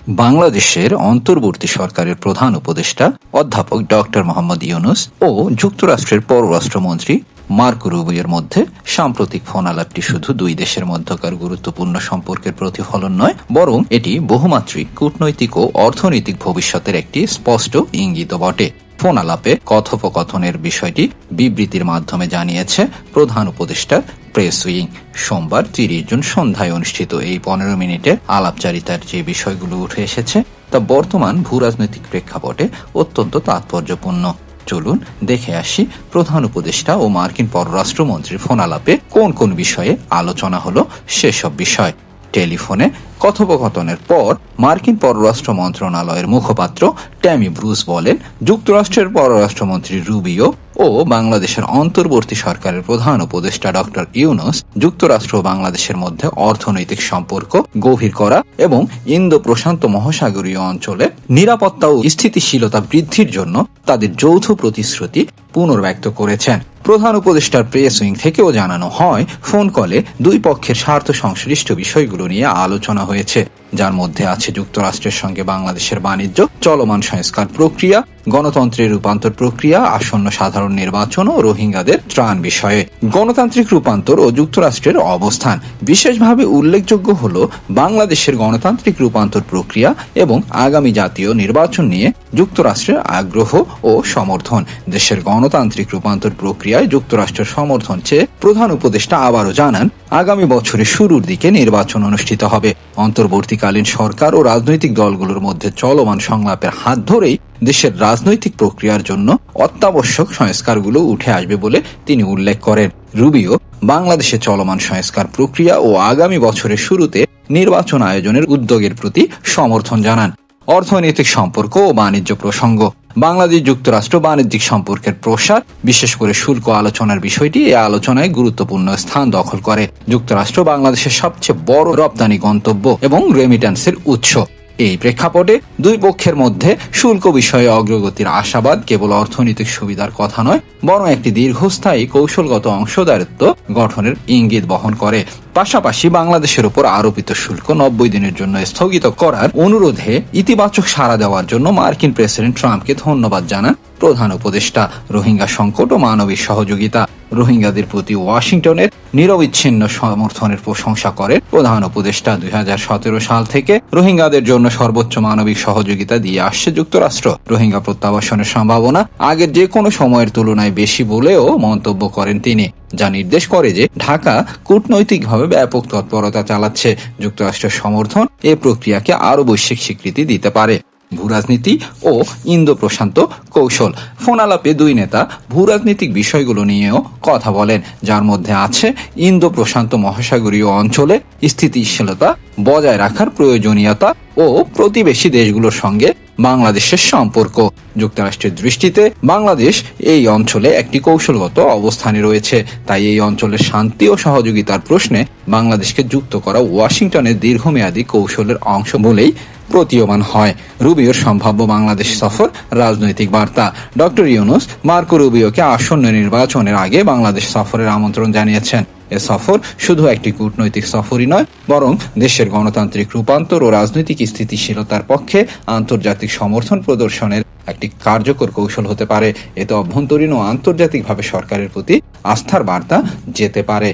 বাংলাদেশের অন্তর্বর্তী সরকারের প্রধান উপদেষ্টা অধ্যাপক ডক্টর মোহাম্মদ ইউনূস ও যুক্তরাষ্ট্রের পররাষ্ট্রমন্ত্রী মার্কো রুবিওর মধ্যে সাম্প্রতিক ফোন আলাপটি শুধু দুই দেশের মধ্যকার গুরুত্বপূর্ণ সম্পর্কের প্রতিফলন নয়, বরং এটি বহুমাত্রিক কূটনৈতিক ও অর্থনৈতিক ভবিষ্যতের একটি স্পষ্ট ইঙ্গিত বটে। ফোন আলাপে কথোপকথনের বিষয়টি বিবৃতির মাধ্যমে জানিয়েছে প্রধান উপদেষ্টার প্রেস উইং। সোমবার 30 জুন সন্ধ্যায় অনুষ্ঠিত এই 15 মিনিটের আলাপচারিতার যে বিষয়গুলো উঠে এসেছে তা বর্তমান ভূরাজনৈতিক প্রেক্ষাপটে অত্যন্ত তাৎপর্যপূর্ণ। চলুন দেখে আসি প্রধান উপদেষ্টা ও মার্কিন পররাষ্ট্রমন্ত্রীর ফোন আলাপে কোন কোন বিষয়ে আলোচনা হলো সেসব বিষয়। টেলিফোনে কথোপকথনের পর মার্কিন পররাষ্ট্র মন্ত্রণালয়ের মুখপাত্র ট্যামি ব্রুস বলেন, যুক্তরাষ্ট্রের পররাষ্ট্রমন্ত্রী রুবিও ও বাংলাদেশের অন্তর্বর্তী সরকারের প্রধান উপদেষ্টা ডক্টর ইউনূস যুক্তরাষ্ট্র ও বাংলাদেশের মধ্যে অর্থনৈতিক সম্পর্ক গভীর করা এবং ইন্দো প্রশান্ত মহাসাগরীয় অঞ্চলে নিরাপত্তা ও স্থিতিশীলতা বৃদ্ধির জন্য তাদের যৌথ প্রতিশ্রুতি পুনর্ব্যক্ত করেছেন। প্রধান উপদেষ্টার প্রেস উইং থেকেও জানানো হয়, ফোন কলে দুই পক্ষের স্বার্থ সংশ্লিষ্ট বিষয়গুলো নিয়ে আলোচনা হয়েছে, যার মধ্যে আছে যুক্তরাষ্ট্রের সঙ্গে বাংলাদেশের বাণিজ্য, চলমান সংস্কার প্রক্রিয়া, গণতন্ত্রের রূপান্তর প্রক্রিয়া, আসন্ন সাধারণ নির্বাচন ও রোহিঙ্গাদের ত্রাণ বিষয়ে। গণতান্ত্রিক রূপান্তর ও যুক্তরাষ্ট্রের অবস্থান বিশেষভাবে উল্লেখযোগ্য হল বাংলাদেশের গণতান্ত্রিক রূপান্তর প্রক্রিয়া এবং আগামী জাতীয় নির্বাচন নিয়ে যুক্তরাষ্ট্রের আগ্রহ ও সমর্থন। দেশের গণতান্ত্রিক রূপান্তর প্রক্রিয়ায় যুক্তরাষ্ট্রের সমর্থন চেয়ে প্রধান উপদেষ্টা আবারও জানান, আগামী বছরের শুরুর দিকে নির্বাচন অনুষ্ঠিত হবে। অন্তর্বর্তীকালীন সরকার ও রাজনৈতিক দলগুলোর মধ্যে চলমান সংলাপের হাত ধরেই দেশের রাজনৈতিক প্রক্রিয়ার জন্য অত্যাবশ্যক সংস্কারগুলো উঠে আসবে বলে তিনি উল্লেখ করেন। রুবিও বাংলাদেশে চলমান সংস্কার প্রক্রিয়া ও আগামী বছরের শুরুতে নির্বাচন আয়োজনের উদ্যোগের প্রতি সমর্থন জানান। অর্থনৈতিক সম্পর্ক ও বাণিজ্য প্রসঙ্গ। বাংলাদেশ যুক্তরাষ্ট্র বাণিজ্যিক সম্পর্কের প্রসার, বিশেষ করে শুল্ক আলোচনার বিষয়টি এই আলোচনায় গুরুত্বপূর্ণ স্থান দখল করে। যুক্তরাষ্ট্র বাংলাদেশের সবচেয়ে বড় রপ্তানি গন্তব্য এবং রেমিট্যান্সের উৎস। এই প্রেক্ষাপটে দুই পক্ষের মধ্যে শুল্ক বিষয়ে অগ্রগতির আশাবাদ কেবল অর্থনৈতিক সুবিধার কথা নয়, বরং একটি দীর্ঘস্থায়ী কৌশলগত অংশদারিত্ব গঠনের ইঙ্গিত বহন করে। পাশাপাশি বাংলাদেশের উপর আরোপিত শুল্ক 90 দিনের জন্য স্থগিত করার অনুরোধে ইতিবাচক সাড়া দেওয়ার জন্য মার্কিন প্রেসিডেন্ট ট্রাম্পকে ধন্যবাদ জানান প্রধান উপদেষ্টা। রোহিঙ্গা সংকট ও মানবিক সহযোগিতা। রোহিঙ্গাদের প্রতি ওয়াশিংটনের নিরবিচ্ছিন্ন সমর্থনের প্রশংসা করেন প্রধান উপদেষ্টা। 2017 সাল থেকে রোহিঙ্গাদের জন্য সর্বোচ্চ মানবিক সহযোগিতা দিয়ে আসছে যুক্তরাষ্ট্র। রোহিঙ্গা প্রত্যাবাসনের সম্ভাবনা আগের যে কোনো সময়ের তুলনায় বেশি বলেও মন্তব্য করেন তিনি, যা নির্দেশ করে যে ঢাকা কূটনৈতিকভাবে ব্যাপক তৎপরতা চালাচ্ছে। যুক্তরাষ্ট্রের সমর্থন এ প্রক্রিয়াকে আরো বৈশ্বিক স্বীকৃতি দিতে পারে। ভূরাজনীতি ও ইন্দো প্রশান্ত কৌশল। ফোন আলাপে দুই নেতা ভূরাজনৈতিক বিষয়গুলো নিয়েও কথা বলেন, যার মধ্যে আছে ইন্দো প্রশান্ত মহাসাগরীয় অঞ্চলে স্থিতিশীলতা বজায় রাখার প্রয়োজনীয়তা ও প্রতিবেশী দেশগুলোর সঙ্গে বাংলাদেশের সম্পর্ক। যুক্তরাষ্ট্রের দৃষ্টিতে বাংলাদেশ এই অঞ্চলে একটি কৌশলগত অবস্থানে রয়েছে, তাই এই অঞ্চলের শান্তি ও সহযোগিতার প্রশ্নে বাংলাদেশকে যুক্ত করা ওয়াশিংটনের দীর্ঘমেয়াদী কৌশলের অংশ বলেই প্রতীয়মান হয়। রুবিওর সম্ভাব্য বাংলাদেশ সফর। রাজনৈতিক বার্তা। ডক্টর ইউনূস মার্কো রুবিওকে আসন্ন নির্বাচনের আগে বাংলাদেশ সফরের আমন্ত্রণ জানিয়েছেন। এ সফর শুধু একটি কূটনৈতিক সফরই নয়, বরং দেশের গণতান্ত্রিক রূপান্তর ও রাজনৈতিক স্থিতিশীলতার পক্ষে আন্তর্জাতিক সমর্থন প্রদর্শনের একটি কার্যকর কৌশল হতে পারে। এতে অভ্যন্তরীণ ও আন্তর্জাতিকভাবে সরকারের প্রতি আস্থার বার্তা যেতে পারে।